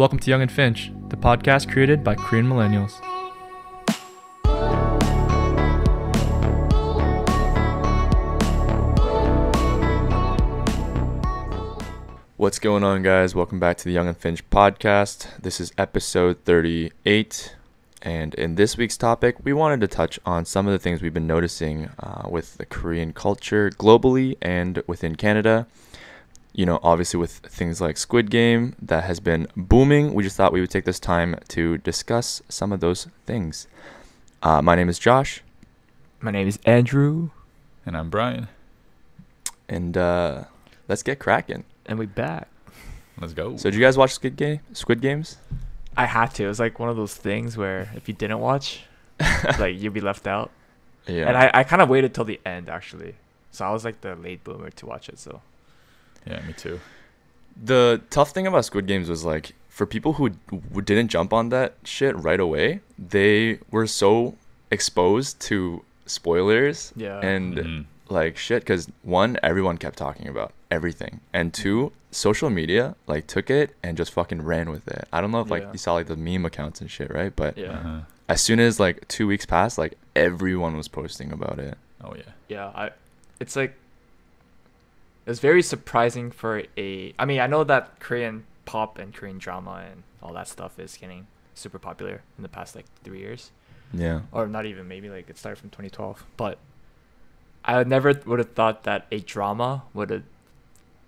Welcome to Young and Finch, the podcast created by Korean millennials. What's going on, guys? Welcome back to the Young and Finch podcast. This is episode 38. And in this week's topic, we wanted to touch on some of the things we've been noticing with the Korean culture globally and within Canada. You know, obviously with things like Squid Game that has been booming, we just thought we would take this time to discuss some of those things. My name is Josh. My name is Andrew. And I'm Brian. And let's get cracking. And we back. Let's go. So did you guys watch Squid Games? I had to. It was like one of those things where if you didn't watch, like you'd be left out. Yeah. And I kind of waited till the end, actually. So I was like the late boomer to watch it. So Yeah, me too. The tough thing about Squid Games was like for people who didn't jump on that shit right away, they were so exposed to spoilers and like shit, because one, everyone kept talking about everything, and two, social media like took it and just fucking ran with it. I don't know if like you saw like the meme accounts and shit, right? But as soon as like 2 weeks passed, like everyone was posting about it. Oh yeah. yeah, it's like it's very surprising for I mean, I know that Korean pop and Korean drama and all that stuff is getting super popular in the past like 3 years. Yeah. Or not even, maybe like it started from 2012. But I never would have thought that a drama would have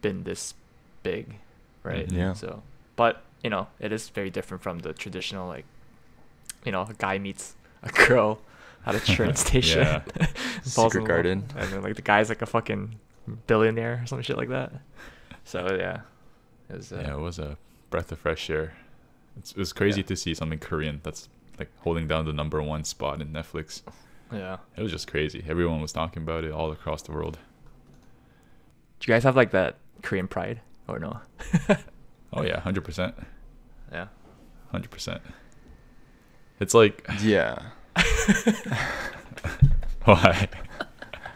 been this big, right? Yeah. So, but you know, it is very different from the traditional, like, you know, a guy meets a girl at a train station. Secret garden. And then like the guy's like a fucking billionaire or some shit like that. So yeah, it was a breath of fresh air. It was crazy to see something Korean that's like holding down the #1 spot in Netflix. Yeah, it was just crazy. Everyone was talking about it all across the world. Do you guys have like that Korean pride or no? Oh yeah, 100%. Yeah, 100%. It's like Why?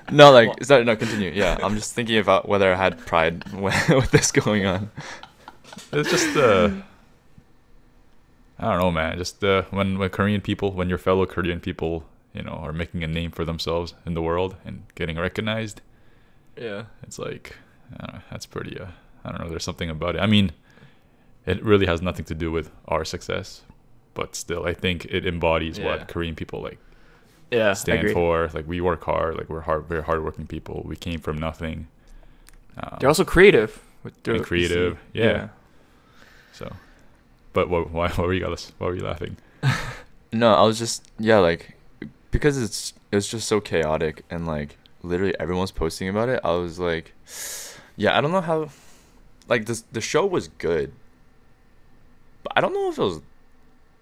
No, like, no, continue. Yeah, I'm just thinking about whether I had pride with this going on. It's just I don't know, man. Just when Korean people, when your fellow Korean people, you know, are making a name for themselves in the world and getting recognized. Yeah, it's like, I don't know, that's pretty. I don't know. There's something about it. I mean, it really has nothing to do with our success, but still, I think it embodies what Korean people like. Stand for. Like, we work hard. Like, we're very hardworking people. We came from nothing. They're also creative. Creative, yeah. So, but why were you laughing? No, I was just like, because it was just so chaotic and like literally everyone's posting about it. I was like, I don't know how, like, the show was good, but I don't know if it was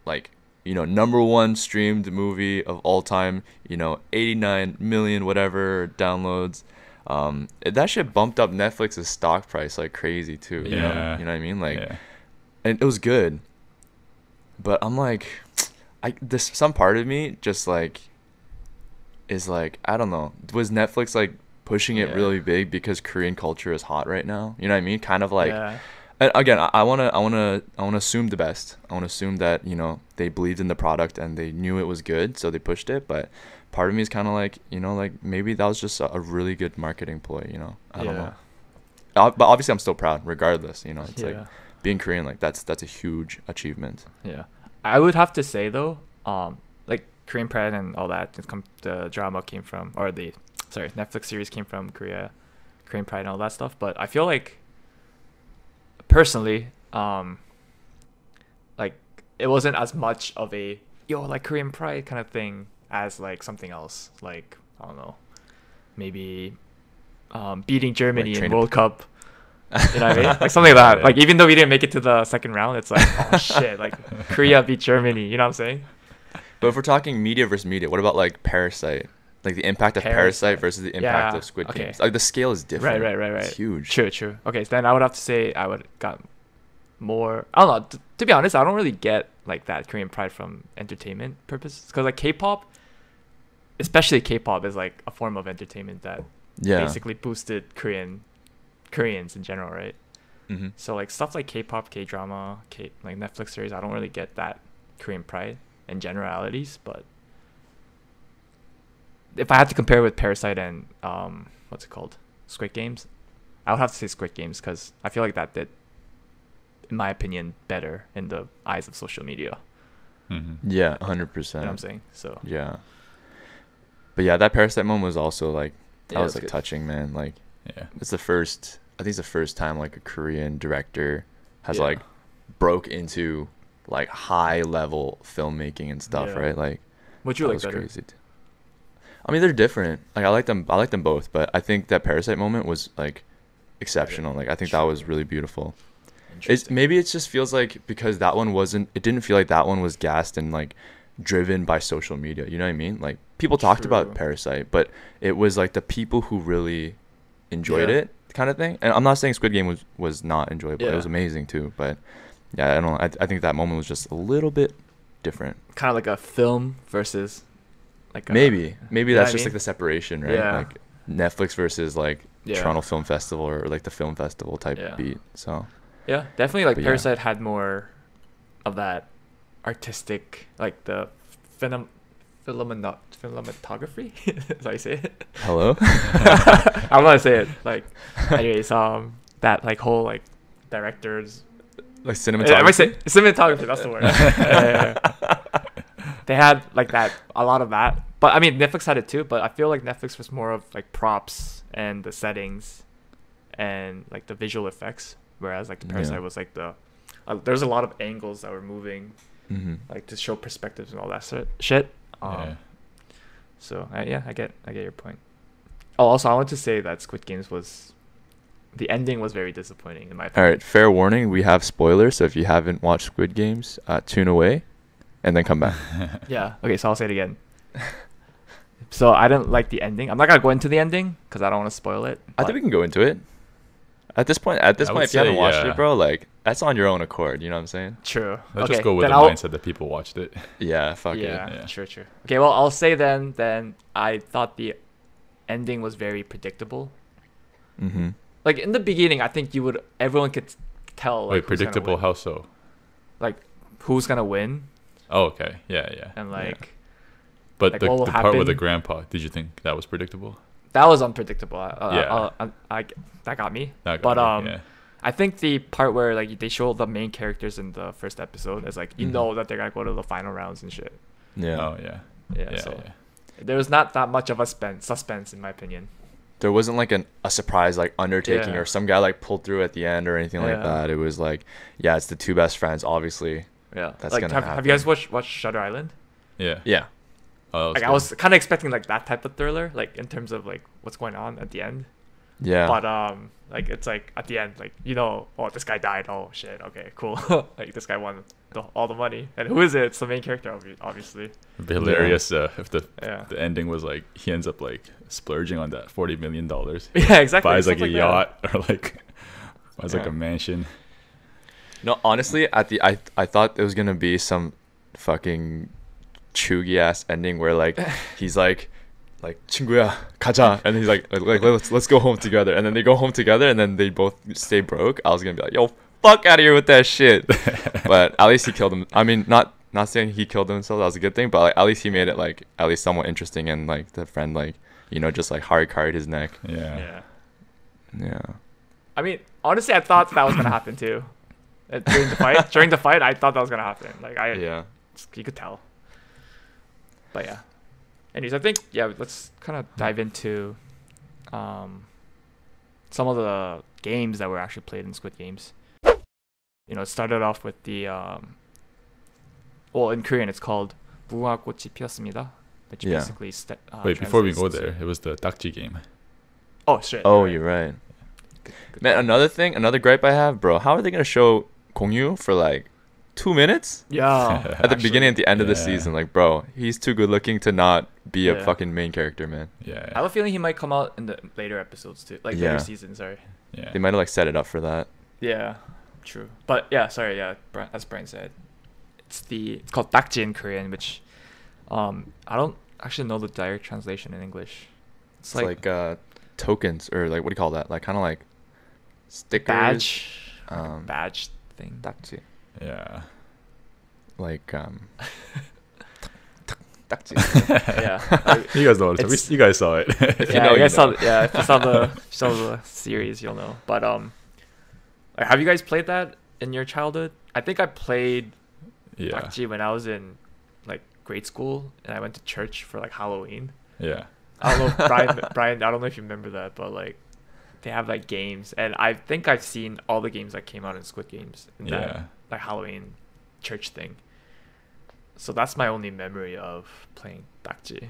like, you know, #1 streamed movie of all time, you know, 89 million whatever downloads. That shit bumped up Netflix's stock price like crazy too. You know what I mean? Like, and it was good, but I'm like, some part of me just like is like, I don't know, was Netflix like pushing it really big because Korean culture is hot right now? You know what I mean? Kind of like. And again, I wanna assume the best. I wanna assume that, you know, they believed in the product and they knew it was good, so they pushed it. But part of me is kind of like, you know, like maybe that was just a really good marketing ploy. You know, I don't know. But obviously, I'm still proud, regardless. You know, it's like being Korean, like that's a huge achievement. Yeah, I would have to say though, like Korean Pride and all that, the drama came from, or Netflix series came from Korea, Korean Pride and all that stuff. But I feel like, personally, like it wasn't as much of a like Korean Pride kind of thing as like something else, like, I don't know, maybe beating Germany in World Cup. You know what I mean? Like something like that. Like, even though we didn't make it to the second round, it's like, oh shit, like Korea beat Germany. You know what I'm saying? But if we're talking media versus media, what about like Parasite? Like the impact of Parasite versus the impact of Squid Games. Like the scale is different. Right. It's huge. True. Okay, so then I would have to say I would got more. I don't know. To be honest, I don't really get like that Korean pride from entertainment purposes, because like K-pop, especially K-pop, is like a form of entertainment that basically boosted Koreans in general, right? Mm-hmm. So like stuff like K-pop, K-drama, like Netflix series, I don't really get that Korean pride in generalities. But if I had to compare with Parasite and what's it called, Squid Games, I would have to say Squid Games because I feel like that did, in my opinion, better in the eyes of social media. Mm-hmm. Yeah, 100%. You know what I'm saying? So yeah. But yeah, that Parasite moment was also like that yeah, was like good. touching, man. Like Yeah. it's the first. I think it's the first time like a Korean director has Yeah. like broke into like high level filmmaking and stuff, Yeah. right? Like What you that like was better? crazy. I mean, they're different. Like I like them. I like them both, but I think that Parasite moment was like exceptional. Like I think that was really beautiful. It's maybe it just feels like because that one wasn't. It didn't feel like that one was gassed and like driven by social media. You know what I mean? Like people talked about True. Parasite, but it was like the people who really enjoyed Yeah. it kind of thing. And I'm not saying Squid Game was not enjoyable. It Yeah. was amazing too. But yeah, I don't know. I think that moment was just a little bit different. Kind of like a film versus like Maybe you know that's what I just mean? like the separation, right? Yeah. Like Netflix versus like Yeah. Toronto Film Festival or like the film festival type Yeah. beat. So Yeah, definitely. Like But yeah. Parasite had more of that artistic, like the cinematography. Is I say it? hello. I'm gonna say it. Like, anyways, that like whole like directors. Like I might say cinematography. cinematography. That's the word. Yeah. They had like that, a lot of that. But I mean, Netflix had it too. But I feel like Netflix was more of like props and the settings, and like the visual effects. Whereas like the Parasite Yeah. was like the there's a lot of angles that were moving, Mm-hmm. like to show perspectives and all that shit. Yeah. So yeah, I get your point. Oh, also I want to say that Squid Games the ending was very disappointing in my All opinion. right, fair warning. We have spoilers, so if you haven't watched Squid Games, tune away, and then come back. Yeah. Okay, so I'll say it again. So I didn't like the ending. I'm not gonna go into the ending because I don't want to spoil it. I think we can go into it. At this point, if you say, haven't watched yeah. it, bro, like that's on your own accord. You know what I'm saying? True. Let's Okay, just go with then the I'll- mindset that people watched it. Yeah, fuck Yeah, it. Yeah. true. Okay, well I'll say then I thought the ending was very predictable. Mm-hmm. Like in the beginning, I think everyone could tell. Like, Wait, who's gonna predictable? win. How so? Like who's gonna win Oh, okay. Yeah, yeah. and Yeah. like. But like, the what will part with the happen- grandpa, did you think that was predictable? That was unpredictable. Yeah. That got me. That But, got me, yeah. I think the part where like they show the main characters in the first episode is like you Mhm. know that they're gonna go to the final rounds and shit. Yeah. Oh, yeah. Yeah. Yeah, So yeah. there was not that much of a suspense in my opinion. There wasn't like a surprise like undertaking Yeah. or some guy like pulled through at the end or anything like Yeah. that. It was like, yeah, it's the two best friends, obviously. Yeah. That's like gonna have happen. you guys watched Shutter Island? Yeah. Yeah. Oh, Like I was kind of expecting like that type of thriller, like in terms of like what's going on at the end. Yeah. But like it's like at the end, like oh this guy died. Oh shit. Okay, cool. Like this guy won all the money. And who is it? It's the main character, obviously. It'd be hilarious if the Yeah. the ending was like he ends up like splurging on that $40 million. Yeah, exactly. Buys like Stuff a that. yacht or like buys like Yeah. a mansion. No, honestly, I thought it was gonna be some fucking chuggy ass ending where like he's like 친구야 가자, and he's like let's go home together, and then they go home together and then they both stay broke. I was gonna be like, yo, fuck out of here with that shit. But at least he killed him. I mean, not saying he killed himself, that was a good thing, but like at least he made it like at least somewhat interesting, and like the friend like just like hard carried his neck. Yeah. Yeah. I mean, honestly, I thought that was gonna happen too. During the fight, I thought that was gonna happen. Like Yeah. you could tell. But yeah. Anyways, I think let's kind of dive into some of the games that were actually played in Squid Games. It started off with the well, in Korean it's called 무궁화꽃이 피었습니다, which Yeah. basically Wait, before we go translates to- there, it was the dakji game. Oh shit. Oh, right. you're right. Good Man, call. another gripe I have, bro. How are they gonna show Gongyu for like 2 minutes Yeah. at the beginning and the end of the yeah. season? Like, bro, he's too good looking to not be a Yeah. fucking main character, man. Yeah. I have a feeling he might come out in the later episodes too, like Yeah. later seasons. Sorry. Yeah. They might have like set it up for that. Yeah, true. But yeah, sorry. Yeah, as Brian said, it's called dakji in Korean, which I don't actually know the direct translation in English. It's like tokens, or like what do you call that? Like kind of like stickers. badge. badge thing. 딱지. Yeah. Like 딱지. Yeah. You guys know what it's. You guys saw it. If you Yeah, know, you you guys saw. know. Yeah, if you saw the series, you'll know. But like, have you guys played that in your childhood? I think I played Yeah. Dakji when I was in like grade school, and I went to church for like Halloween. Yeah. I don't know, if Brian. I don't know if you remember that, but like, they have like games, and I think I've seen all the games that came out in Squid Games in that Yeah. like Halloween church thing. So that's my only memory of playing Dakji.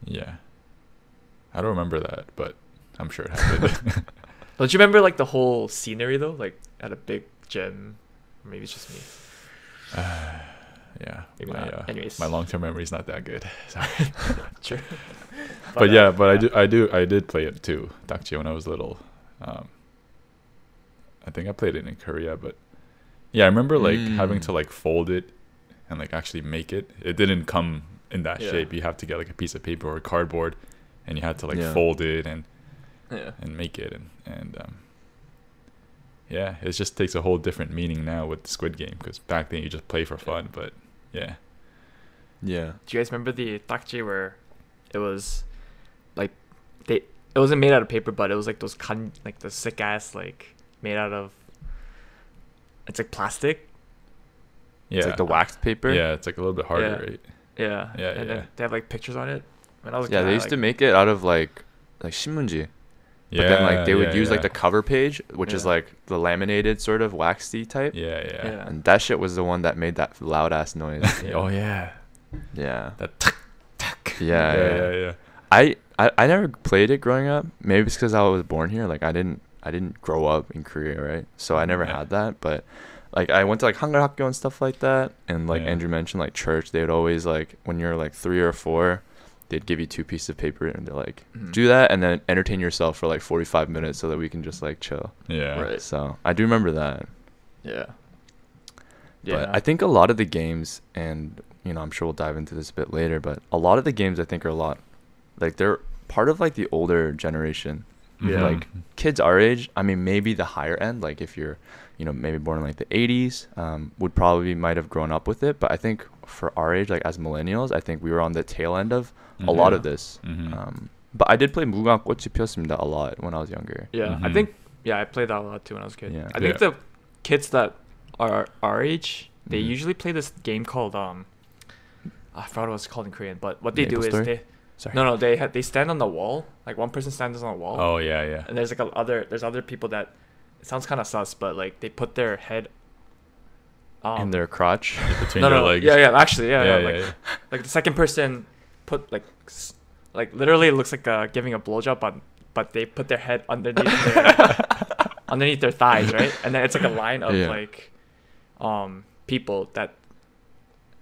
Yeah. I don't remember that, but I'm sure it happened. Don't you remember like the whole scenery though, like at a big gym? Or maybe it's just me. Yeah. Maybe My, not. Anyways. my long-term memory is not that good. Sorry. True. But yeah, but I did play it too, Dakji, when I was little. I think I played it in Korea, but yeah, I remember like having to like fold it and like actually make it. It didn't come in that Yeah. shape. You have to get like a piece of paper or cardboard, and you had to like Yeah. fold it and Yeah. make it, and yeah, it just takes a whole different meaning now with the Squid Game, because back then you just play for fun, but yeah. Yeah. Do you guys remember the Dakji where it was like it wasn't made out of paper, but it was like those like the sick ass like made out of, it's like plastic. Yeah. It's like the waxed paper. Yeah, it's like a little bit harder, Yeah. right? Yeah. Yeah, And yeah. then they have like pictures on it. When I was a Yeah, kid, they I, used like, to make it out of like 신문지. Yeah. But then like they would yeah, use like yeah. the cover page, which is Yeah. like the laminated sort of waxy type. Yeah, yeah. Yeah. And that shit was the one that made that loud ass noise. Oh yeah. Yeah. That tuck, tuck. Yeah, yeah, yeah. yeah. I never played it growing up. Maybe it's because I was born here. Like I didn't grow up in Korea, right? So I never Yeah. had that. But like I went to like 한글학교 and stuff like that. And like Yeah. Andrew mentioned, like church, they would always like when you're like 3 or 4, they'd give you 2 pieces of paper and they're like, Mhm. do that and then entertain yourself for like 45 minutes so that we can just like chill. Yeah. Right. So I do remember that. Yeah. But I think a lot of the games, and you know, I'm sure we'll dive into this a bit later, but a lot of the games I think are a lot like they're part of like the older generation. Yeah. Like kids our age, I mean maybe the higher end, like if you're, you know, maybe born in like the 80s, would probably might have grown up with it, but I think for our age, like as millennials, I think we were on the tail end of a lot of this. But I did play 무궁화 꽃이 피었습니다 a lot when I was younger. Yeah. I Mhm. think I played that a lot too when I was a kid. Yeah. I think Yeah. the kids that are our age, they Mhm. usually play this game called I forgot what it's called in Korean, but what they Maple do is Story? they Sorry. no they stand on the wall, like one person stands on the wall. Oh yeah, yeah. And there's like there's other people that, it sounds kind of sus, but like they put their head In their crotch. Between no their no legs. yeah actually Yeah, like yeah. like the second person put like literally it looks like giving a blowjob, but they put their head underneath underneath their thighs, right? And then it's like a line of Yeah. like people that,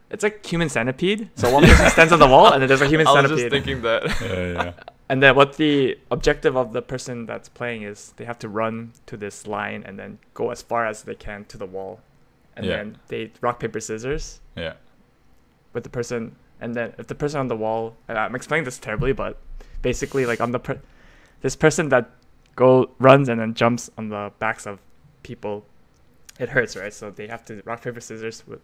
it's like human centipede. So one person stands on the wall and then there's a human I was centipede. just thinking that. Yeah, yeah. And then what the objective of the person that's playing is they have to run to this line and then go as far as they can to the wall. And Yeah. then they rock, paper, scissors Yeah. with the person. And then if the person on the wall, and I'm explaining this terribly, but basically like on this person that runs and then jumps on the backs of people, it hurts, right? So they have to rock, paper, scissors with.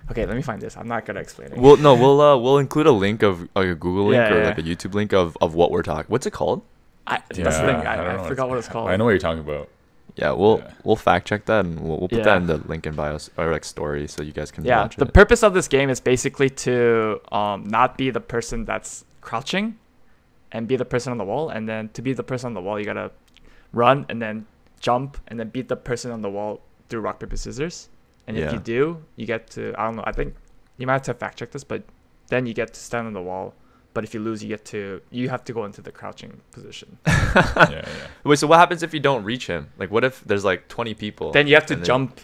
Okay, let me find this. I'm not gonna explain it. We'll include a link of like a Google link Yeah, or yeah. like a YouTube link of what we're talking. What's it called? That's the thing. don't know I forgot what it's called. I know what you're talking about. Yeah, we'll Yeah. we'll fact check that and we'll put Yeah. that in the link in bios or like story so you guys can Yeah, watch the it. purpose of this game is basically to not be the person that's crouching and be the person on the wall. And then to be the person on the wall, you gotta run and then jump and then beat the person on the wall through rock, paper, scissors. And if Yeah. you do, you get to, I don't know, I think you might have to fact check this, but then you get to stand on the wall. But if you lose, you have to go into the crouching position. Yeah, yeah. Wait, so what happens if you don't reach him? Like, what if there's like 20 people? Then you have to and then jump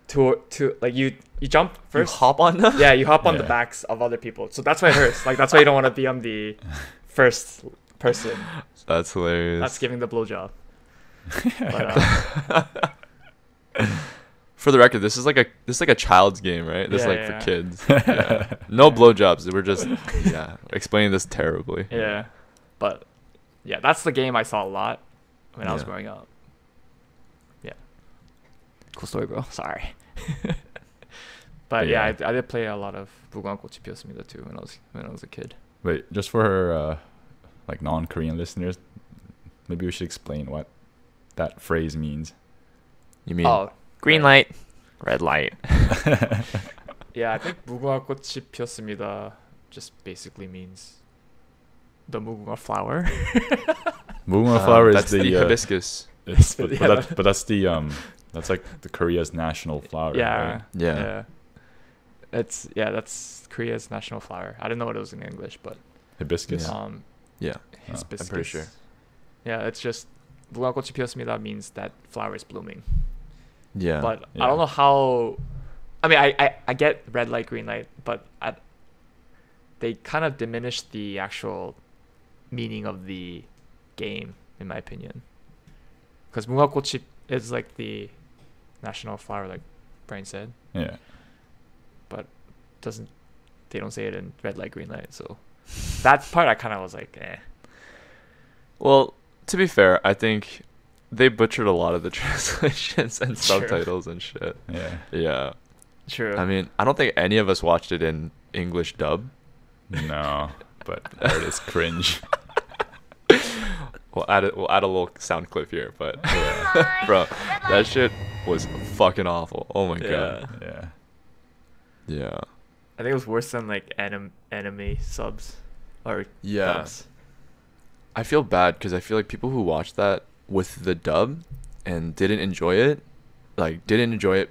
to like you jump you first. hop on them. Yeah, you hop on the Yeah. backs of other people. So that's why it hurts. Like that's why you don't want to be on the first person. That's hilarious. That's giving the blowjob. But, For the record, this is like a child's game, right? This is Yeah, like yeah. for kids. Yeah. No blowjobs. We're just explaining this terribly. yeah, but yeah, that's the game I saw a lot when I was Yeah. growing up. Cool story, bro. Sorry. But yeah, I did play a lot of 무궁화 꽃이 피었습니다 too when I was a kid. Wait, just for her, like non-Korean listeners, maybe we should explain what that phrase means. You mean green light, red light? Yeah, I think 무궁화 꽃이 피었습니다 just basically means the mugunga flower. Mugunga flower is that's the hibiscus. But that's the that's like the Korea's national flower. Yeah, right? Yeah. That's Korea's national flower. I didn't know what it was in English, but Hibiscus. Yeah, hibiscus. I'm pretty sure. Yeah, it's just 무궁화 꽃이 피었습니다 means that flower is blooming. Yeah, but I don't know how. I mean, I get red light, green light, but they kind of diminish the actual meaning of the game, in my opinion. Because 무궁화 꽃이 is like the national flower, like Brian said. Yeah. But they don't say it in red light, green light. So that part I kind of was like, eh. Well, to be fair, I think they butchered a lot of the translations and subtitles and shit. Yeah. Yeah. True. I mean, I don't think any of us watched it in English dub. No, but it is cringe. We'll add a little sound clip here, but bro, that shit was fucking awful. Oh my god. Yeah. Yeah. I think it was worse than like anime subs or dubs. I feel bad because I feel like people who watched that with the dub and didn't enjoy it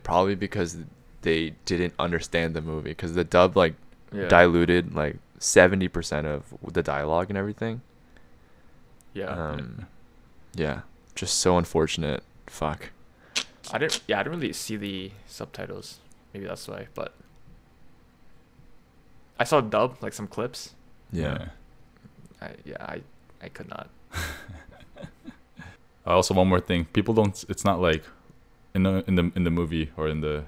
probably because they didn't understand the movie, because the dub diluted like 70% of the dialogue and everything. Yeah, just so unfortunate. Fuck. I didn't really see the subtitles. Maybe that's why, but I saw dub, like some clips. Yeah. I could not. Also, one more thing. People don't. It's not like in the movie or in the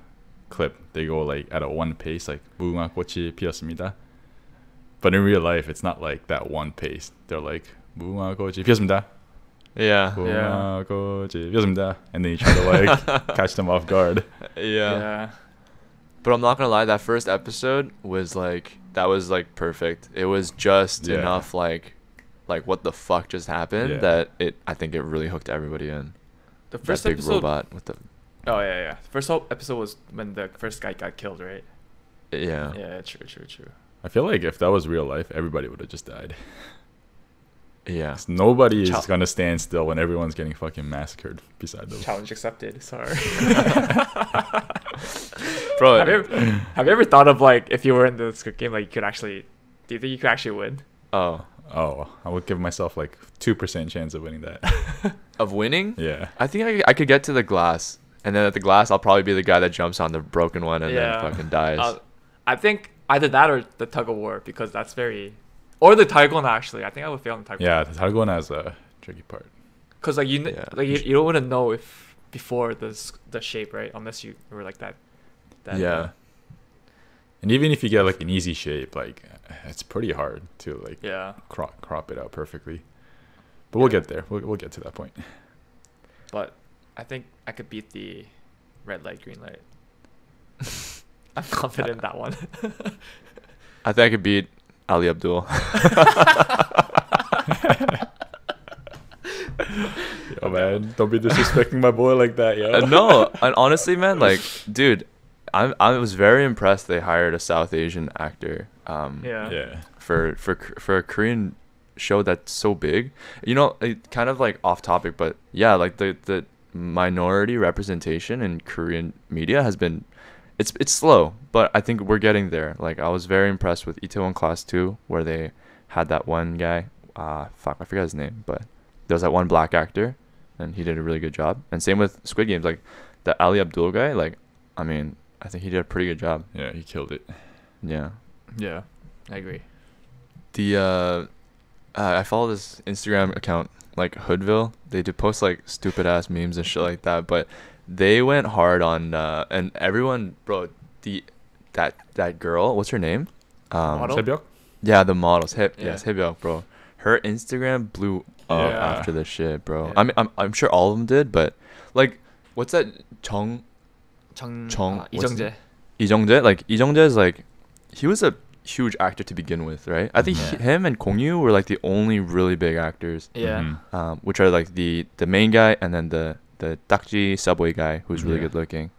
clip they go like at a one pace, like 무궁화 꽃이 피었습니다. But in real life, it's not like that one pace. They're like 무궁화 꽃이 피었습니다. Yeah. 무궁화 꽃이 피었습니다. And then you try to like catch them off guard. Yeah. But I'm not gonna lie, that first episode was like perfect. It was just enough like what the fuck just happened that I think it really hooked everybody in. The first that big episode, robot with the. Oh yeah. The first episode was when the first guy got killed, right? Yeah. Yeah, true. I feel like if that was real life, everybody would have just died. Yeah. Nobody is gonna stand still when everyone's getting fucking massacred beside them. Challenge accepted. Sorry. Bro, have you ever thought of like if you were in the Squid Game, like you could actually? Do you think you could actually win? Oh, I would give myself like 2% chance of winning that. Of winning? Yeah. I think I could get to the glass, and then at the glass, I'll probably be the guy that jumps on the broken one and then fucking dies. I think either that or the tug of war, because that's or the Taigon actually. I think I would fail in Taigon. Yeah, the Taigon has a tricky part. Cause like you don't want to know if before the shape, right? Unless you were like that. Yeah. And even if you get like an easy shape, like it's pretty hard to like crop it out perfectly. But we'll get there. We'll get to that point. But I think I could beat the red light, green light. I'm confident in that one. I think I could beat Ali Abdul. Yo, man, don't be disrespecting my boy like that, yo. No, and honestly, man, like, dude, I was very impressed they hired a South Asian actor. For a Korean show that's so big, it kind of like off topic, but yeah, like the minority representation in Korean media has been, it's slow, but I think we're getting there. Like I was very impressed with Itaewon Class 2, where they had that one guy, I forgot his name, but there was that one black actor, and he did a really good job. And same with Squid Games, like the Ali Abdul guy, like, I mean, I think he did a pretty good job. Yeah, he killed it. Yeah. Yeah, I agree. I follow this Instagram account, like Hoodville. They do post like stupid ass memes and shit like that, but they went hard on and everyone, bro, that girl, what's her name? Sebyok? Yeah, the models. Sebyok, bro. Her Instagram blew up after this shit, bro. Yeah. I'm sure all of them did, but like, what's that Chung what's 이정재. Lee like Lee is like he was a huge actor to begin with, right? I think him and Kong Yu were like the only really big actors. Yeah. Which are like the main guy and then the Dakji subway guy who's really good looking.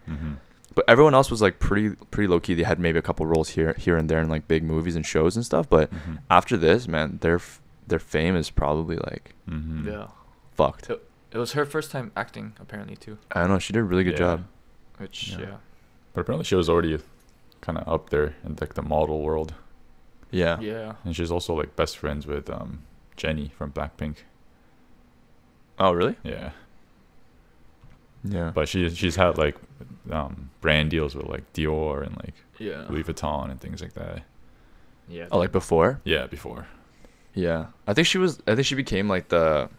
But everyone else was like pretty low key. They had maybe a couple roles here and there in like big movies and shows and stuff. But after this, man, their fame is probably like fucked. It was her first time acting apparently too. I don't know. She did a really good job. Which But apparently she was already kind of up there in like the model world. Yeah. Yeah. And she's also like best friends with Jennie from Blackpink. Oh really? Yeah. Yeah. But she's had like brand deals with like Dior and like Louis Vuitton and things like that. Yeah. Oh, like before? Yeah, before. Yeah. I think she became like the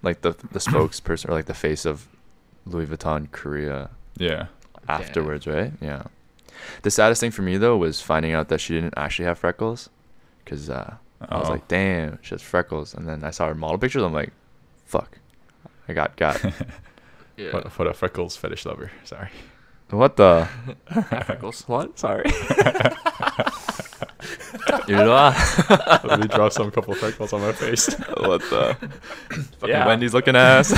spokesperson or like the face of Louis Vuitton Korea. Yeah. Afterwards, right? Yeah. The saddest thing for me though was finding out that she didn't actually have freckles, because I was like, damn, she has freckles. And then I saw her model pictures. I'm like, fuck, I got. Yeah. For a freckles fetish lover. Sorry. What the? Freckles? What? Sorry. Let me draw some couple freckles on my face. What the? Fucking Wendy's looking ass.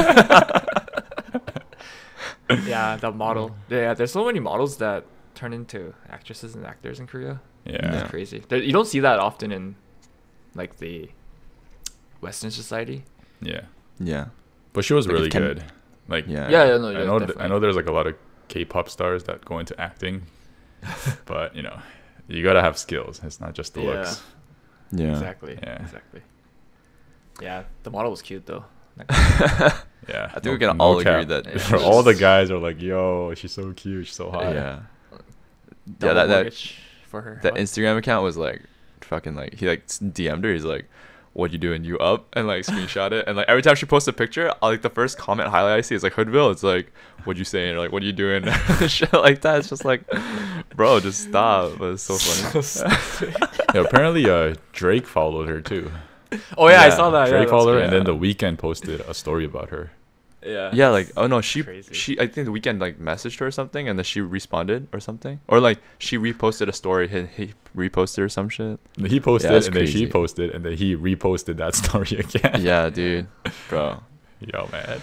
Yeah, the model. Yeah, there's so many models that turn into actresses and actors in Korea. Yeah. It's crazy. You don't see that often in like the Western society. Yeah. Yeah. But she was Like, really good. Like No, I know there's like a lot of K-pop stars that go into acting, but you know, you gotta have skills. It's not just the looks. Yeah. Exactly. Yeah. Exactly. Yeah, the model was cute though. Yeah. I think we can all agree that for all the guys are like, yo, she's so cute, she's so hot. Yeah. Double that mortgage for her. that Instagram account was like fucking like he like DM'd her. He's like, "What you doing? You up?" And like screenshot it. And like every time she posts a picture, like the first comment highlight I see is like Hoodville. It's like, "What you saying?" Or like, "What are you doing?" Shit like that. It's just like, bro, just stop. But it's so funny. Yeah, apparently Drake followed her too. Oh yeah, I saw that. Drake followed her, good. and then The Weeknd posted a story about her. Yeah. Yeah, like oh no, she Crazy. I think The Weeknd like messaged her or something, and then she responded or something, or like she reposted a story. He reposted or some shit. He posted, that's and then she crazy. posted, and then he reposted that story again. Yeah, dude, bro. Yo, man,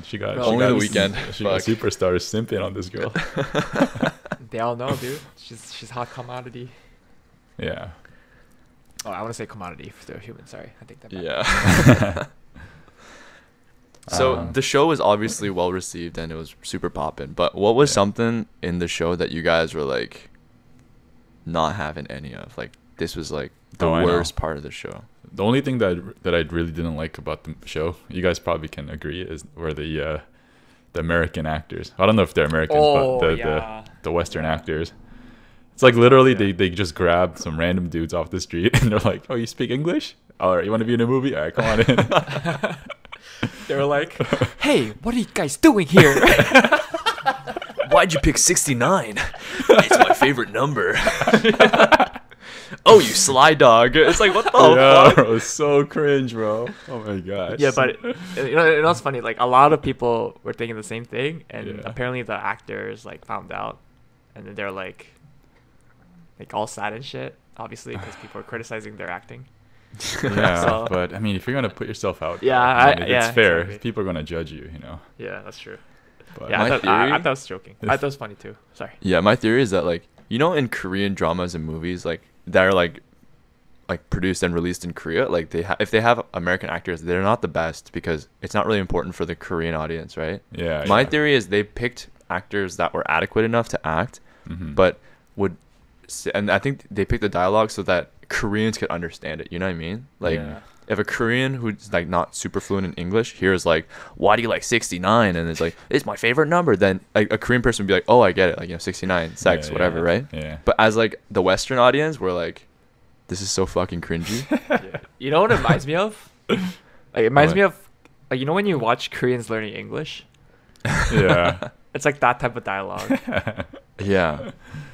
she got Only The Weeknd. She got Fuck. superstars simping on this girl. They all know, dude. She's hot commodity. Yeah. Oh, I want to say commodity if they're human. Sorry, I think that. Back. Yeah. So the show was obviously well received and it was super poppin'. But what was something in the show that you guys were like not having any of? Like this was like the I know. worst part of the show. The only thing that I really didn't like about the show, you guys probably can agree, were the American actors. I don't know if they're Americans, but the Western actors. It's like literally they just grabbed some random dudes off the street and they're like, "Oh, you speak English? All right, you want to be in a movie? All right, come on in." They were like, "Hey, what are you guys doing here?" Why'd you pick 69? It's my favorite number. Oh, you sly dog. It's like, what the fuck? Bro, it's so cringe, bro. Oh my gosh. Yeah, but you know what's funny? Like a lot of people were thinking the same thing, and apparently the actors like found out, and then they're like all sad and shit. Obviously, because people are criticizing their acting. Yeah, So- but I mean, if you're gonna put yourself out, Yeah, it's yeah, fair. exactly. People are gonna judge you, you know. Yeah, that's true. But Yeah, My I thought theory- I was joking. I thought it was funny too. Sorry. Yeah, my theory is that like you know in Korean dramas and movies like that are like produced and released in Korea, like if they have American actors, they're not the best because it's not really important for the Korean audience, right? yeah, My theory is they picked actors that were adequate enough to act, but and I think they picked the dialogue so that Koreans could understand it. You know what I mean? Like if a Korean who's like not super fluent in English hears like, "Why do you like 69?" and it's like, "It's my favorite number," then like a Korean person would be like, "Oh, I get it. Like 69, sex, whatever, right?" Yeah. But as like the Western audience, we're like, "This is so fucking cringy." Yeah. You know what it reminds me of? Like it reminds me of like you know when you watch Koreans learning English, Yeah. it's like that type of dialogue. Yeah,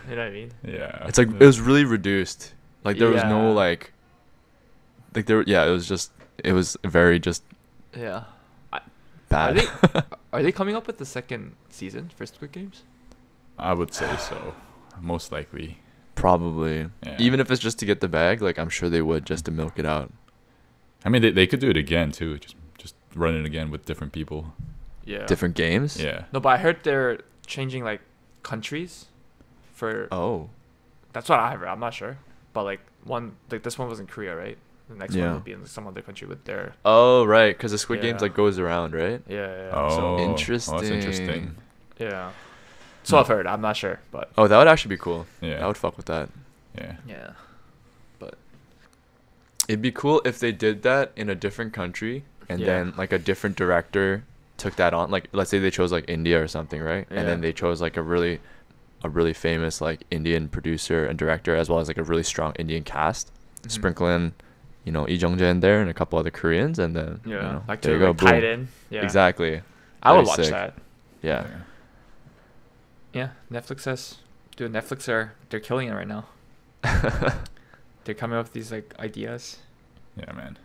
You know what I mean? Yeah. it's like it was really reduced. Like there was no Yeah. like there. Yeah, it was very just Yeah. bad. Are they coming up with the second season for Squid Games? I would say so. Most likely. Probably. Yeah. Even if it's just to get the bag, like I'm sure they would just to milk it out. I mean, they could do it again too. Just run it again with different people. Yeah. Different games? Yeah. No, but I heard they're changing like countries for. Oh. That's what I heard. I'm not sure, but like this one was in Korea, right? The next one Yeah. will be in some other country with their. Oh, right, because the Squid Games Yeah. like goes around, right? Yeah. Oh, So Oh, interesting. that's interesting. Yeah. So I've heard. I'm not sure, but. Oh, that would actually be cool. Yeah. I would fuck with that. Yeah. Yeah. It'd be cool if they did that in a different country and Yeah. then like a different director took that on. Like let's say they chose like India or something, right? And Yeah. then they chose like a really famous like Indian producer and director as well as like a really strong Indian cast. Mhm. Sprinkle in, Lee Jung-jae in there and a couple other Koreans and then Yeah. Like there to you go, like, tie it boom. in. Yeah. Exactly. I would That'd be watch sick. that. Yeah. Yeah. Netflix says, dude, they're killing it right now. They're coming up with these like ideas. Yeah, man.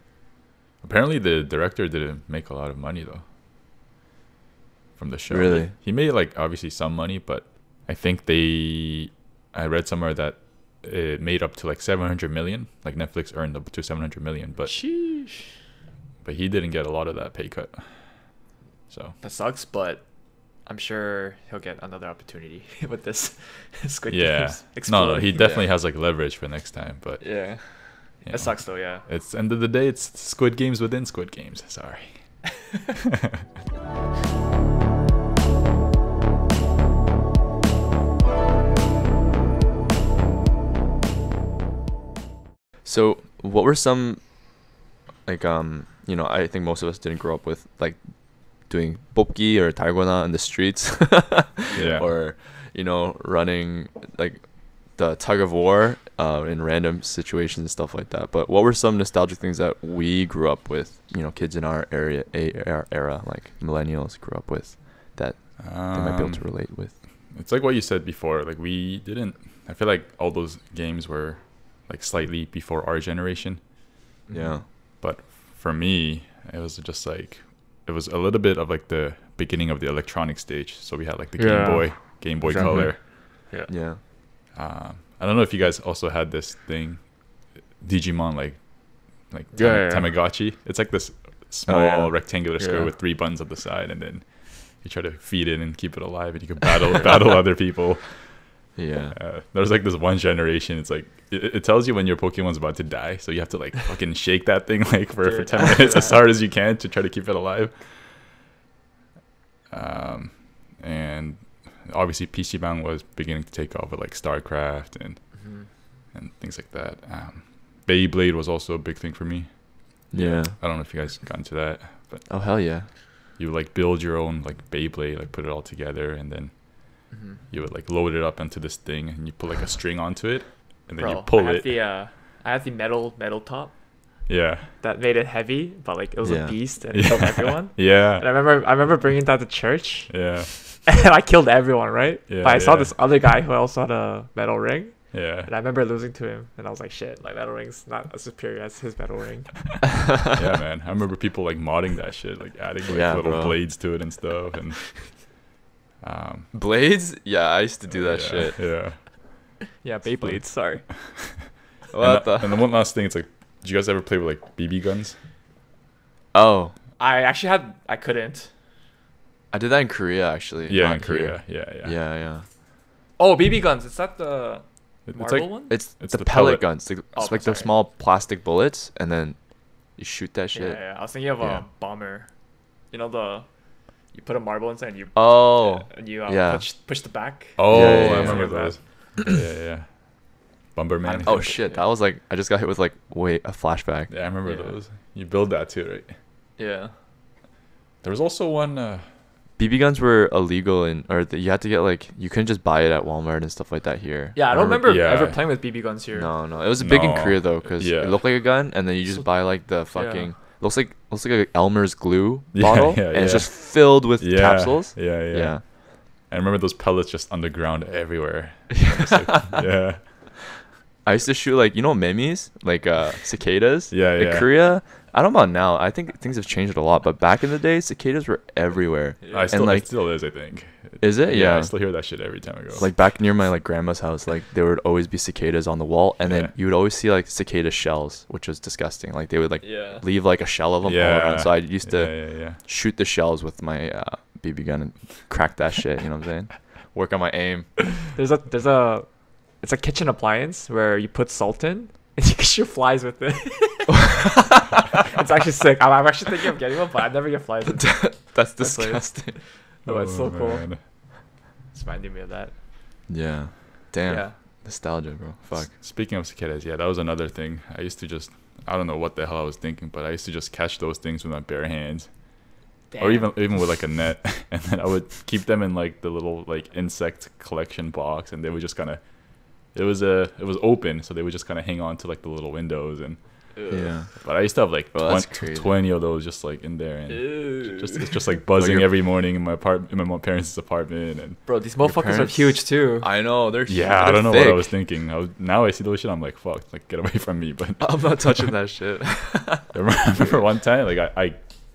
Apparently, the director didn't make a lot of money though. From the show. Really? He made like obviously some money, but I think I read somewhere that it made up to like 700 million. Like Netflix earned up to 700 million, but Sheesh. he didn't get a lot of that pay cut. So That sucks, but I'm sure he'll get another opportunity with this Squid yeah, Games. no, he exploding. definitely has like leverage for next time. But Yeah. you It know, sucks though, yeah. It's end of the day, it's Squid Games within Squid Games. Sorry. So, what were some like I think most of us didn't grow up with like doing popki or 달고나 in the streets. Yeah. Or running like the tug of war in random situations and stuff like that. But what were some nostalgic things that we grew up with, kids in our era, like millennials grew up with that they might be able to relate with? It's like what you said before. Like I feel like all those games were like slightly before our generation. Yeah. But for me, it was just like, it was a little bit of like the beginning of the electronic stage. So we had like the Yeah. Game Boy Exactly. Color. Yeah. I don't know if you guys also had this thing, Digimon, like Yeah. Tamagotchi. It's like this small yeah. rectangular square Yeah. with 3 buttons at the side, and then you try to feed it and keep it alive, and you can battle other people. Yeah. There's like this one generation. It's like it tells you when your Pokemon's about to die, so you have to like fucking shake that thing like for Dude. 10 minutes as hard as you can to try to keep it alive. And obviously PC Bang was beginning to take off with like StarCraft and things like that. Beyblade was also a big thing for me. Yeah. I don't know if you guys got into that, but Oh hell yeah. you would like build your own like Beyblade, like put it all together, and then you would like load it up into this thing, and you put like a string onto it, and then you pull it. I had the metal top Yeah. that made it heavy, but like it was Yeah. a beast and it killed everyone. Yeah. And I remember bringing that to church, Yeah. and I killed everyone, right? Yeah, But I saw yeah. this other guy who also had a metal ring, Yeah. and I remember losing to him, and I was like, shit, like metal ring's not as superior as his metal ring. Yeah, man. I remember people like modding that shit, like adding like Yeah, little bro. blades to it and stuff, and Blades? Yeah, I used to do that yeah, shit. Yeah. Yeah, Beyblades. Sorry. What And the one last thing, it's like, did you guys ever play with like BB guns? Oh, I couldn't. I did that in Korea actually. Yeah, not in Korea. here. Yeah. Yeah. Oh, BB guns. Is that the It's marble like one? It's It's the the pellet pellet. guns. It's Oh, like the sorry. small plastic bullets, and then you shoot that Yeah, shit. yeah. I was thinking of Yeah. a bomber. You know you put a marble inside and you Oh, and you yeah. push the back. Oh, Yeah, yeah, I yeah. remember those. Yeah. Bomberman. oh shit! That was like I just got hit with like a flashback. Yeah, I remember Yeah. those. You build that too, right? Yeah. There was also one. BB guns were illegal you had to get like you couldn't just buy it at Walmart and stuff like that here. Yeah, I don't remember yeah. ever playing with BB guns here. No, it was big in No. Korea though, because Yeah. it looked like a gun, and then you just So- buy like the fucking Yeah. looks like a Elmer's glue Yeah, bottle, yeah, and it's yeah. just filled with Yeah, capsules. Yeah. Yeah. I remember those pellets just on the ground everywhere. It's like, yeah. I used to shoot like memes, like cicadas. Yeah, In yeah. Korea, I don't know about now. I think things have changed a lot, but back in the day, cicadas were everywhere. Yeah. It still is, I think. Is it? Yeah, Yeah. I still hear that shit every time I go. Like back near my like grandma's house, like there would always be cicadas on the wall, and then you would always see like cicada shells, which was disgusting. Like they would like leave like a shell of them all around. So I used to shoot the shells with my BB gun and crack that shit. You know what I'm saying? Work on my aim. It's a kitchen appliance where you put salt in and you can shoot flies with it. It's actually sick. I'm actually thinking of getting one, but I never get flies with it. That's disgusting. No, it's so cool. Man. It's reminding me of that. Yeah. Damn. Yeah. Nostalgia, bro. Fuck. Speaking of cicadas, yeah, that was another thing. I used to just, I don't know what the hell I was thinking, but I used to just catch those things with my bare hands. Damn. Or even with like a net, and then I would keep them in like the little like insect collection box, and they would just kind of, it was open, so they would just kind of hang on to like the little windows, and Yeah. but I used to have like Bro, that's 20 of those just like in there, and it's just like Like buzzing your- every morning in my parents' apartment, and Bro, these motherfuckers are parents- huge too. I know they're yeah, I they're don't know what I thick. was thinking. Now I see those shit, I'm like, fuck, like get away from me. But I'm not touching that shit. I remember one time, like I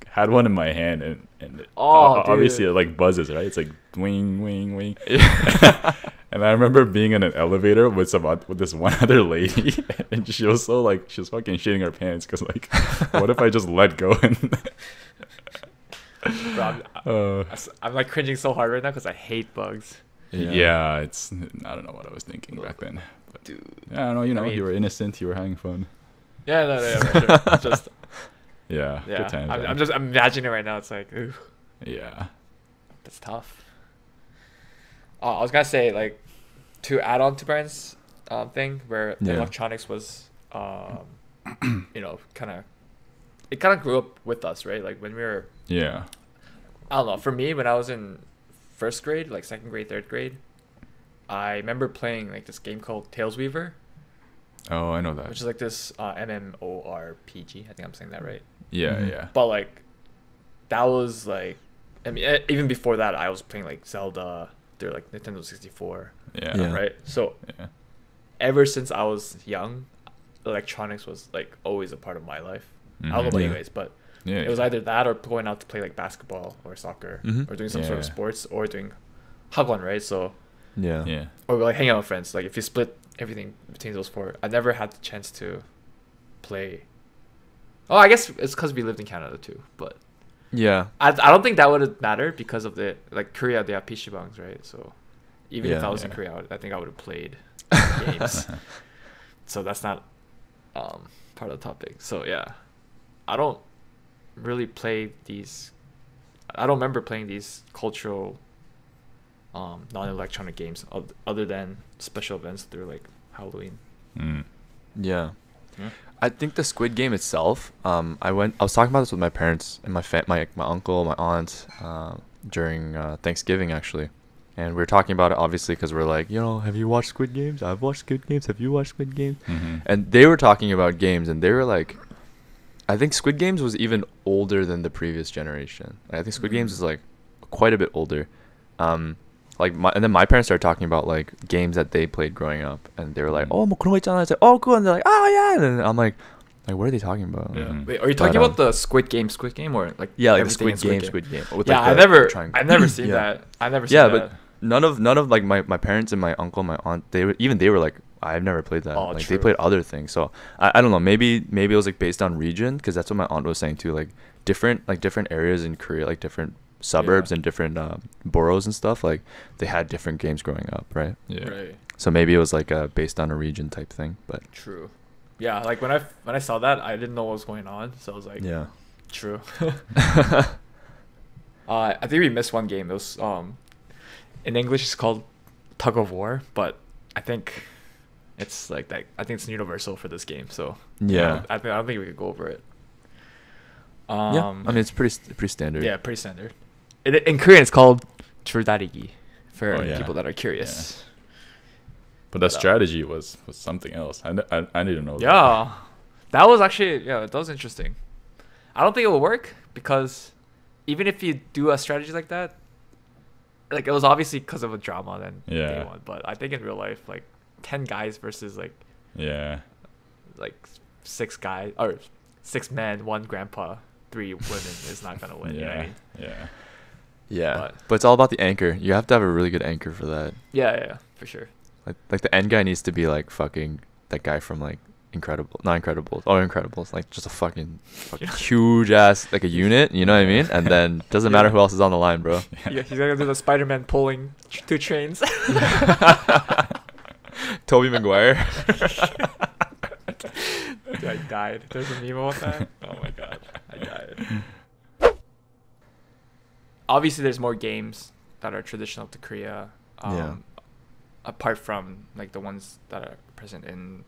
had one in my hand, and obviously dude. it like buzzes, right? It's like wing, wing, wing. Yeah. And I remember being in an elevator with this one other lady, and she was fucking shitting her pants because like, what if I just let go and Bro, I'm like cringing so hard right now because I hate bugs. yeah, it's, I don't know what I was thinking back then. But, Dude. yeah, I don't know, you know, I mean- you were innocent, you were having fun. Yeah, no, for sure. It's just Yeah, yeah. good times. I'm man. just imagining it right now. It's like, ooh, Yeah. that's tough. I was gonna say like to add on to Brian's thing where the Yeah. electronics was you know it kind of grew up with us, right? Like when we were, Yeah. I don't know, for me when I was in first grade, like second grade, third grade, I remember playing like this game called Tails Weaver, Oh, I know that. which is like this MMORPG. I think I'm saying that right. Yeah, Mhm. yeah. But like that was like, I mean, even before that I was playing like Zelda. They're like Nintendo 64, Yeah. Yeah. right? So Yeah. ever since I was young, electronics was like always a part of my life. I don't know about Yeah. you guys, but Yeah. it was either that or going out to play like basketball or soccer Mhm. or doing some sort of Yeah. sports or doing hagwon, right? So Yeah. Yeah. or like hanging out with friends. Like if you split everything between those four, I never had the chance to play. Oh, I guess it's because we lived in Canada too, but Yeah. I don't think that would have mattered because of the like Korea, they have PCbangs, right? So even if Yeah. I was in Yeah. Korea, I think I would have played games. So that's not part of the topic. So yeah, I don't really play these. I don't remember playing these cultural non-electronic games other than special events through like Halloween. Mm. Yeah. Yeah. I think the Squid Game itself. I was talking about this with my parents and my uncle, my aunt, during Thanksgiving actually, and we were talking about it obviously because we're like, have you watched Squid Games? I've watched Squid Games. Have you watched Squid Games? Mm-hmm. And they were talking about games, and they were like, I think Squid Games was even older than the previous generation. I think Squid Games is like quite a bit older. And then my parents started talking about like games that they played growing up, and they were like, "Oh, 뭐 그런 거 있잖아." It's like, "Oh, cool." And they're like, "Oh, yeah." And then I'm like, what are they talking about? Yeah. Mhm. Wait, are you talking But, about the Squid Game or like Yeah, like the everything Squid in Game, Squid Game. With, Yeah, like, I the never triangle. seen Yeah. that. I never seen Yeah, that. but none of like my parents and my uncle, my aunt, they were like, I've never played that. Oh, like true. they played other things. So I don't know. Maybe it was like based on region, because that's what my aunt was saying too. Like different areas in Korea, like different suburbs Yeah. and different boroughs and stuff. Like they had different games growing up, right? Yeah. Right. So maybe it was like based on a region type thing. But True. Yeah, like when I saw that, I didn't know what was going on, so I was like, yeah. true. I think we missed one game. It was in English it's called Tug of War, but I think it's like that. I think it's universal for this game. So Yeah. I don't think we could go over it. Yeah. I mean, it's pretty standard. yeah, pretty standard. In Korean, it's called 줄다리기 for Oh, yeah. people that are curious. But that strategy was something else. I didn't know that. Yeah, that was actually that was interesting. I don't think it will work because even if you do a strategy like that, like it was obviously because of a drama then Yeah. they won. But I think in real life, like 10 guys versus like Yeah. 6 guys or 6 men, 1 grandpa, 3 women is not gonna win. You know what I mean? Yeah. Yeah, but it's all about the anchor. You have to have a really good anchor for that. Yeah, for sure. Like the end guy needs to be like fucking that guy from like Incredibles, like just a fucking huge ass like a unit, you know what I mean? And then doesn't matter who else is on the line, bro. Yeah, he's gonna do the Spider-Man pulling 2 trains. Tobey Maguire. Dude, I died. There's a meme about that. Oh my god, I died. Obviously, there's more games that are traditional to Korea. Apart from like the ones that are present in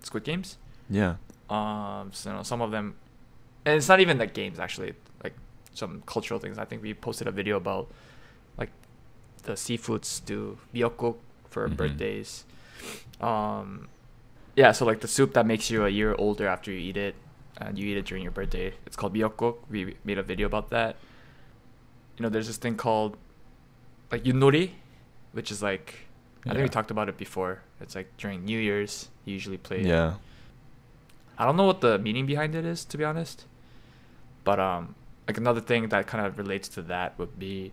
Squid Games. Yeah. So some of them, and it's not even like games actually, like some cultural things. I think we posted a video about like the seafoods do miyeokguk for birthdays. Yeah, so like the soup that makes you a year older after you eat it, and you eat it during your birthday. It's called miyeokguk. We made a video about that. You know, there's this thing called like yunori, which is like I think we talked about it before. It's like during New Year's you usually play. Yeah. I don't know what the meaning behind it is, to be honest. But like another thing that kind of relates to that would be,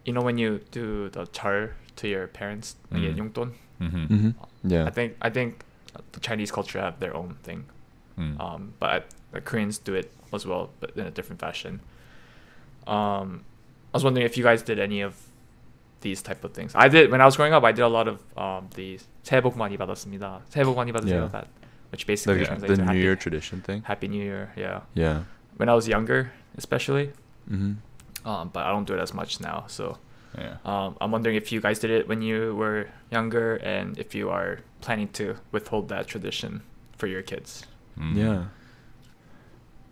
you know, when you do the jar to your parents, like 용돈. Yeah. I think the Chinese culture have their own thing. But the Koreans do it as well, but in a different fashion. I was wondering if you guys did any of these type of things. I did when I was growing up. I did a lot of the 새해 복 많이 받았습니다. 새해 복 많이 받으세요. That, which basically translates the to New Year tradition thing. Happy New Year. Yeah. Yeah. When I was younger, especially. But I don't do it as much now. So. Yeah. I'm wondering if you guys did it when you were younger, and if you are planning to withhold that tradition for your kids. Yeah.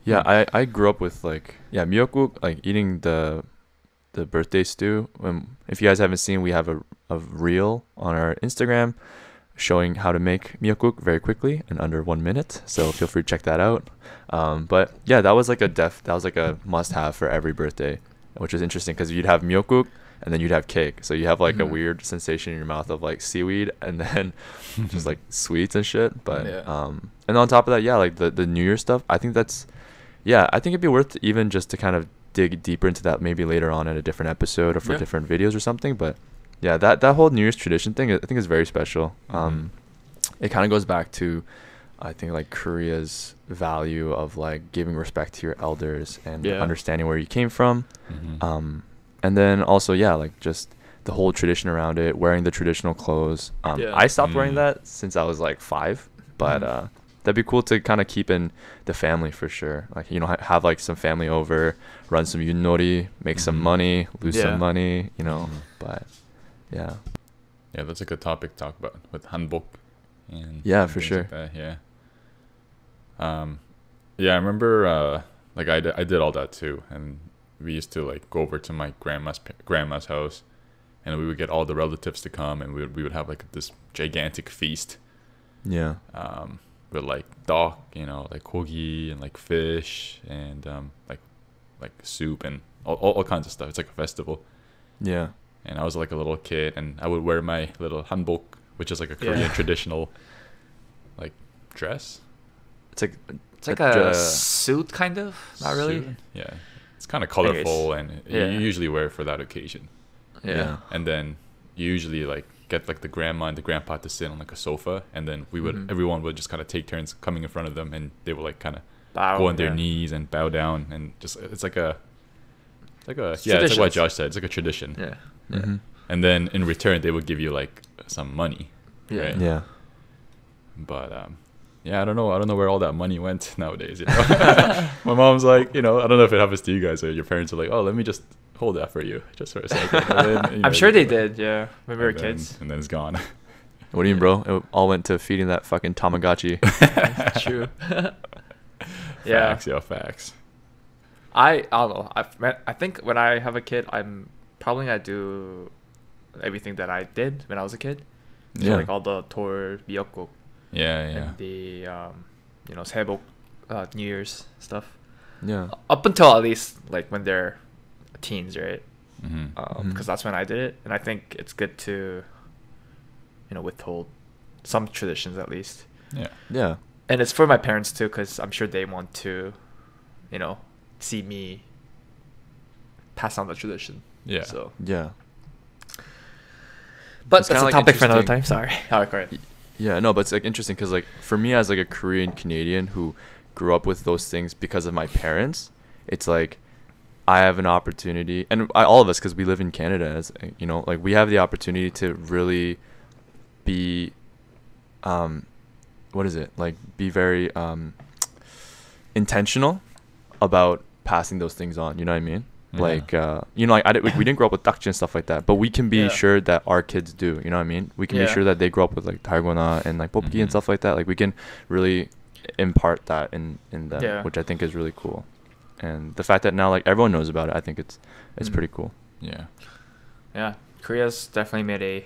Yeah, I grew up with like miyeokguk, like eating the birthday stew. If you guys haven't seen, we have a reel on our Instagram showing how to make miyeokguk very quickly in under 1 minute. So feel free to check that out. But yeah, that was like a must-have for every birthday, which is interesting because you'd have miyeokguk and then you'd have cake. So you have like a weird sensation in your mouth of like seaweed and then just like sweets and shit. But and on top of that, like the New Year stuff, I think it'd be worth even just to kind of dig deeper into that maybe later on in a different episode or for different videos or something. But yeah, that whole New Year's tradition thing I think is very special. It kind of goes back to I think like Korea's value of like giving respect to your elders and understanding where you came from. And then also like just the whole tradition around it, wearing the traditional clothes. I stopped wearing that since I was like 5, but that'd be cool to kind of keep in the family for sure. Like, you know, have like some family over, run some yunori, make some money, lose some money, you know. But yeah, that's a good topic to talk about with hanbok and for sure. Like that. I remember like I did all that too, and we used to like go over to my grandma's house, and we would get all the relatives to come, and we would have like this gigantic feast. Yeah. With like duck, you know, like kogi and like fish and like soup and all kinds of stuff. It's like a festival. Yeah. And I was like a little kid, and I would wear my little hanbok, which is like a Korean traditional like dress. It's like a suit kind of, not really. Suit? Yeah. It's kind of colorful, and you usually wear it for that occasion. Yeah. And then you usually like get like the grandma and the grandpa to sit on like a sofa, and then everyone would just kind of take turns coming in front of them, and they would like kind of go on their knees and bow down, and just it's like what Josh said. It's like a tradition. Yeah. And then in return, they would give you like some money. Yeah. Right? Yeah. But I don't know where all that money went nowadays. You know? My mom's like, you know, I don't know if it happens to you guys or your parents are like, oh, let me just hold that for you just for a second. Then, you know, I'm sure they did, when we were kids. And then it's gone. What do you mean, bro? It all went to feeding that fucking Tamagotchi. True. Facts. I don't know. I think when I have a kid, I'm probably gonna do everything that I did when I was a kid. So like all the tour, 미역국. And the you know, 새해 복, New Year's stuff. Yeah. Up until at least like when they're teens, right? Because that's when I did it, and I think it's good to, you know, withhold some traditions at least. Yeah. and it's for my parents too, because I'm sure they want to, see me pass on the tradition. Yeah. So Yeah. but It's that's kinda, a like, topic for another interesting. time. Sorry. All right, go ahead. Yeah, no, but it's like interesting because like for me as like a Korean Canadian who grew up with those things because of my parents, it's like I have an opportunity, and all of us, because we live in Canada, as like we have the opportunity to really be, what is it like? Be very intentional about passing those things on. You know what I mean? Yeah. Like we didn't grow up with dakji and stuff like that, but we can be Yeah. sure that our kids do. You know what I mean? We can be Yeah. sure that they grow up with like 달고나 and like popki and Mhm. stuff like that. Like we can really impart that in them, Yeah. which I think is really cool. And the fact that now like everyone knows about it, I think it's Mm. pretty cool. Yeah. Yeah, Korea's definitely made a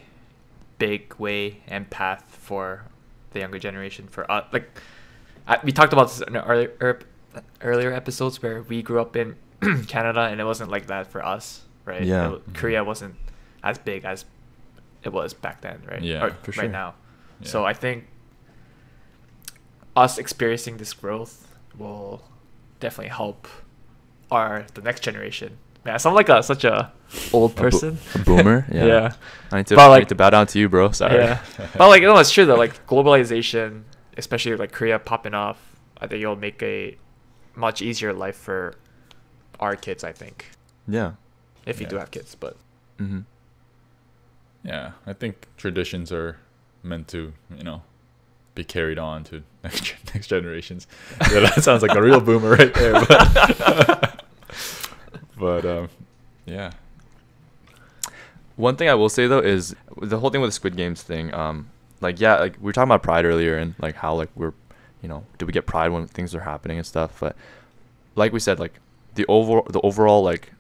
big way and path for the younger generation. For us, like we talked about this in earlier episodes where we grew up in Canada, and it wasn't like that for us, right? Yeah. Korea wasn't as big as it was back then, right? Yeah, Or for sure. right now. Yeah. So I think us experiencing this growth will definitely help the next generation. Man, I sound like such a old person. A boomer. Yeah. Yeah. I need to But, I like- need to bow down to you, bro. Sorry. Yeah. But like, no, it's true though. Like globalization, especially like Korea popping off, I think it'll make a much easier life for our kids. I think Yeah. if you Yeah. do have kids, but Mm-hmm. Yeah, I think traditions are meant to, be carried on to next generations. Yeah, that sounds like a real boomer right there. But yeah. One thing I will say though is the whole thing with the Squid Games thing. Like we were talking about pride earlier, and like how like we're, do we get pride when things are happening and stuff? But like we said, like the overall like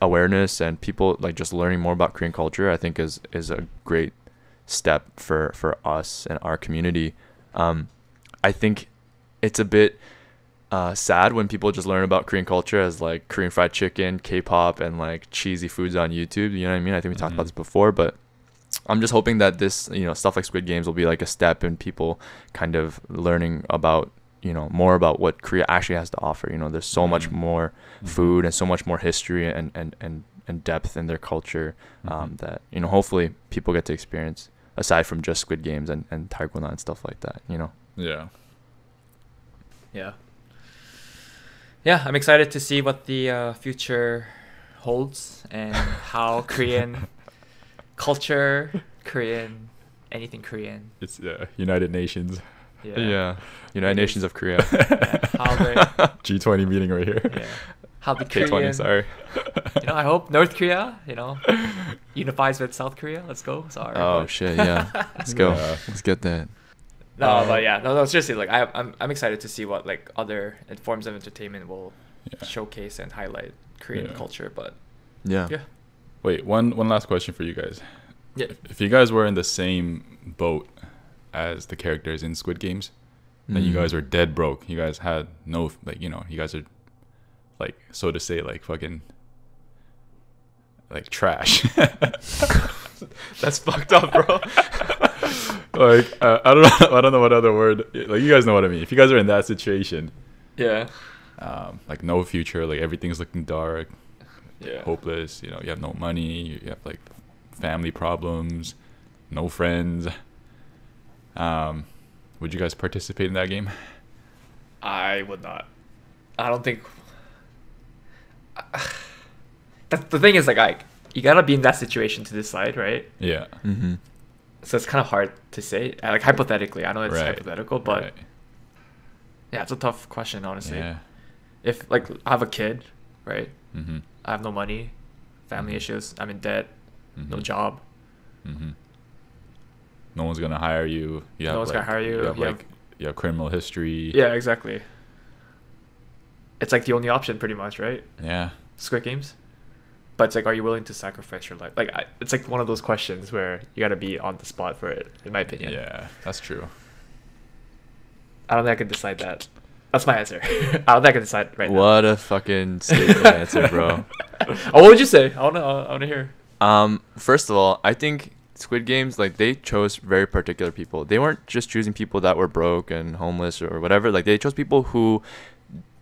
awareness and people like just learning more about Korean culture, I think is a great step for us and our community. I think it's a bit sad when people just learn about Korean culture as like Korean fried chicken, K-pop, and like cheesy foods on YouTube. You know what I mean? I think we talked about this before, but I'm just hoping that this, stuff like Squid Games will be like a step in people kind of learning about, more about what Korea actually has to offer. There's so much more food and so much more history and depth in their culture that, hopefully people get to experience aside from just Squid Games and 달고나 and stuff like that, Yeah. yeah, I'm excited to see what the future holds and how Korean culture, anything Korean. It's United Nations. Yeah. United It Nations is. of Korea. Yeah, how they, G20 meeting right here. yeah, how the K20, Korean, sorry. I hope North Korea, unifies with South Korea. Let's go. Sorry. Oh but- shit, yeah. Let's go. Yeah. Let's get that. No, but yeah, no, seriously, like I'm excited to see what like other forms of entertainment will Yeah. showcase and highlight Korean Yeah. culture. But Yeah. yeah, Wait, one last question for you guys. yeah, If you guys were in the same boat as the characters in Squid Games, and you guys are dead broke, you guys had no, like, you guys are, like, so to say, like, fucking, like, trash. That's fucked up, bro. Like, I don't know what other word, like, you guys know what I mean. If you guys are in that situation, yeah, like, no future, like, everything's looking dark, yeah. hopeless, you have no money, you have, like, family problems, no friends, would you guys participate in that game? I would not. I don't think. The thing is, like, you gotta be in that situation to decide, right? Yeah. Mm-hmm. So it's kind of hard to say. Like hypothetically, I know it's Right. hypothetical, but Right. yeah, it's a tough question, honestly. Yeah. If like I have a kid, right? Mm-hmm. I have no money, family issues. I'm in debt, no job. Mm-hmm. No one's gonna hire you. No one's gonna hire you. You have You have- like you have criminal history. Yeah, exactly. It's like the only option, pretty much, right? Yeah. Squid Games. But it's like, are you willing to sacrifice your life? Like, it's like one of those questions where you gotta be on the spot for it, in my opinion. Yeah, that's true. I don't think I can decide that. That's my answer. I don't think I can decide right now. What a fucking statement answer, bro. Oh, what would you say? I wanna hear. First of all, I think Squid Games, like they chose very particular people. They weren't just choosing people that were broke and homeless or whatever. Like they chose people who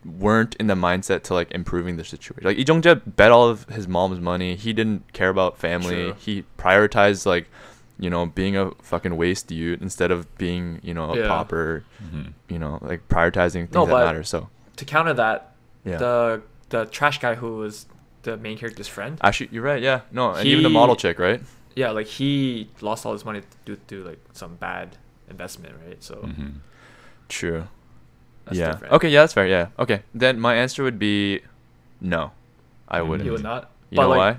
weren't in the mindset to like improving their situation. Like Lee Jung-jae bet all of his mom's money. He didn't care about family. True. He prioritized like, you know, being a fucking waste youth instead of being, you know, a pauper. You know, like prioritizing things that matter. So to counter that, yeah, the trash guy who was the main character's friend. Actually, you're right. Yeah, no, and even the model chick, right? Yeah, like he lost all his money due to like some bad investment, right? So true. That's yeah. different. Okay. Yeah, that's fair. Yeah. Okay. Then my answer would be no. I wouldn't. You would not. You know like, why?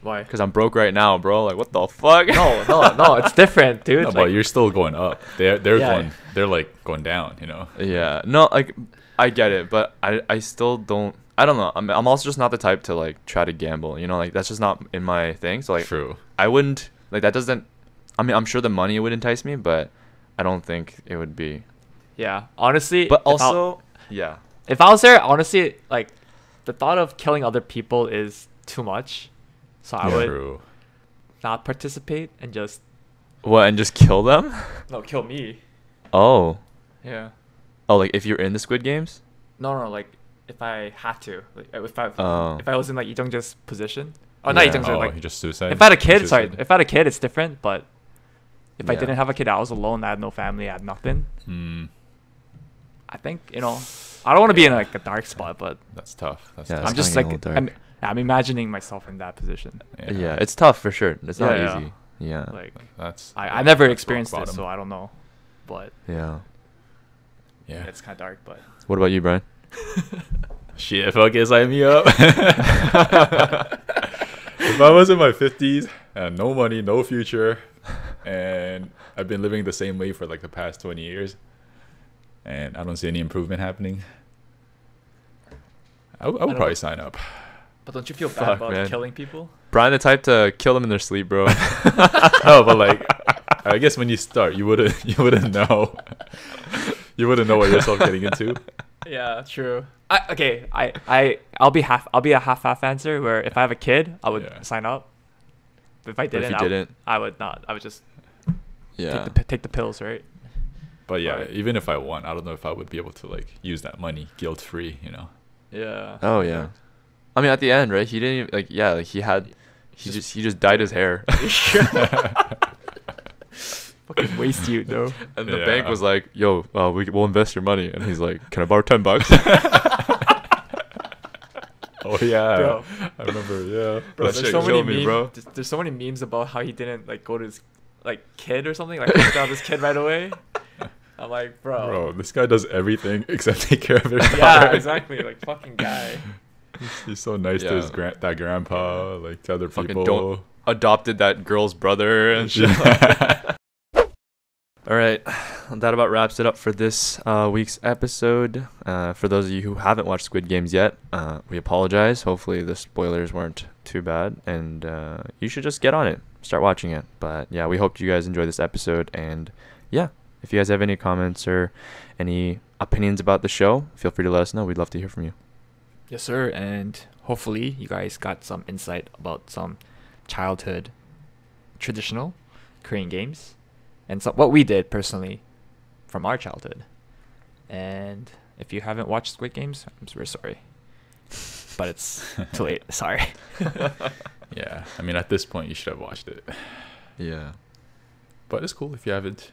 Why? Because I'm broke right now, bro. Like, what the fuck? No, it's different, dude. No, Like, but you're still going up. They're Yeah. going. They're like going down. You know. Yeah. No, like, I get it, but I still don't. I don't know. I'm also just not the type to like try to gamble. You know, like that's just not in my thing. So like, True. I wouldn't like that. Doesn't. I mean, I'm sure the money would entice me, but I don't think it would be. Yeah, honestly. But also, yeah. If I was there, honestly, like the thought of killing other people is too much. So I would True. not participate and just What, and just kill them? kill me. Oh. Yeah. Oh, like if you're in the Squid Games? No, like if I had to, like if Oh. I was in like Lee Jung-jae's position. Oh, not Lee Yeah. Jung-jae, Oh, like he just suicide. if I had a kid, Suicide. sorry, if I had a kid, it's different. But if I Yeah. didn't have a kid, I was alone. I had no family. I had nothing. I think I don't want to be in like a dark spot, but That's tough. That's Yeah, tough. it's I'm just kinda like getting a little I'm imagining myself in that position. Yeah, it's tough for sure. It's not Yeah. easy. Yeah. Like That's. I never that's rock experienced it, bottom. so I don't know. But Yeah. Yeah. it's kind of dark. But What about you, Brian? Shit, fuck it, sign me up. If I was in my 50s and no money, no future, and I've been living the same way for like the past 20 years, and I don't see any improvement happening, I would don't probably know. sign up. But don't you feel bad Fuck, about man. killing people? Brian, the type to kill them in their sleep, bro. No, but like, I guess when you start, you wouldn't know. You wouldn't know what yourself getting into. Yeah, true. I'll be a half answer where if I have a kid, I would sign up. But if I But if didn't, you didn't, I would not. I would just yeah. take the pills, right? But yeah, Right. even if I won, I don't know if I would be able to like use that money guilt free. You know. Yeah. Oh yeah. I mean, at the end, right? He didn't even, like. Yeah, like he just dyed his hair, Fucking waste you though. and the Yeah. bank was like, "Yo, we'll invest your money," and he's like, "Can I borrow $10?" Oh yeah, Bro. I remember. Yeah. Bro, That there's shit so many killed me, memes. bro. There's so many memes about how he didn't like go to his like kid or something, like picked out his kid right away. I'm like, Bro, this guy does everything except take care of his Yeah, daughter. exactly. Like fucking guy. He's so nice to his that grandpa, like to other Fucking people. don't- Adopted that girl's brother and shit. All right, that about wraps it up for this week's episode. For those of you who haven't watched Squid Games yet, we apologize. Hopefully the spoilers weren't too bad, and you should just get on it, start watching it. But yeah, we hope you guys enjoyed this episode, and yeah, if you guys have any comments or any opinions about the show, feel free to let us know. We'd love to hear from you. Yes, sir. And hopefully you guys got some insight about some childhood traditional Korean games and what we did personally from our childhood. And if you haven't watched Squid Games, I'm very sorry. But it's too late. Sorry. Yeah, I mean, at this point, you should have watched it. Yeah. But it's cool if you haven't.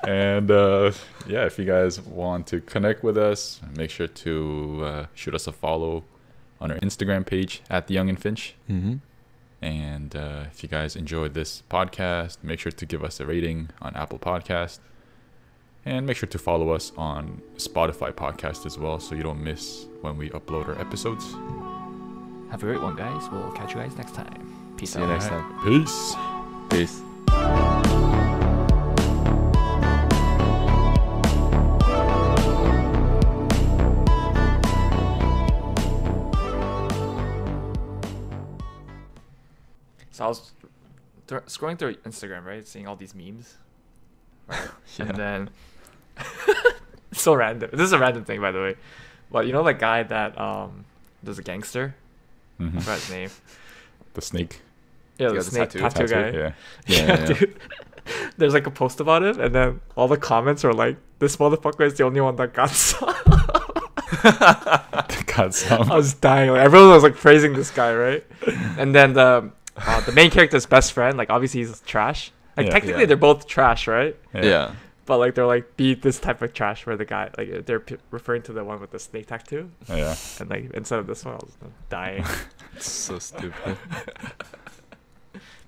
And yeah, if you guys want to connect with us, make sure to shoot us a follow on our Instagram page at The Young and Finch. Mm-hmm. And if you guys enjoyed this podcast, make sure to give us a rating on Apple Podcast. And make sure to follow us on Spotify Podcast as well, so you don't miss when we upload our episodes. Have a great one, guys. We'll catch you guys next time. Peace See you out. next time. Peace. Peace. So I was scrolling through Instagram, right, seeing all these memes, right? Yeah. And then it's so random. This is a random thing, by the way. But you know the guy that there's a gangster. I Mhm. forgot his name. The snake. Yeah, The the other snake tattoo? tattoo guy. Yeah. Yeah. Dude. There's like a post about it, and then all the comments are like, "This motherfucker is the only one that got some." Got some. I was dying. Like, everyone was like praising this guy, right? And then the main character's best friend, like obviously he's trash. Like Yeah. technically Yeah. they're both trash, right? Yeah. But like they're like be this type of trash where the guy like they're referring to the one with the snake tattoo, Yeah. and like instead of this one, I was dying. It's so stupid.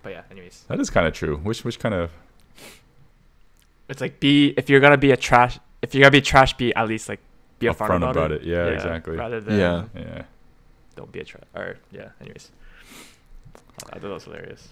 But yeah, anyways, That is kind of true. Which kind of it's like if you're gonna be trash, be at least like be upfront about it. Yeah, exactly. Rather than Yeah. Yeah. don't be a trash. Or yeah, anyways, I thought that was hilarious.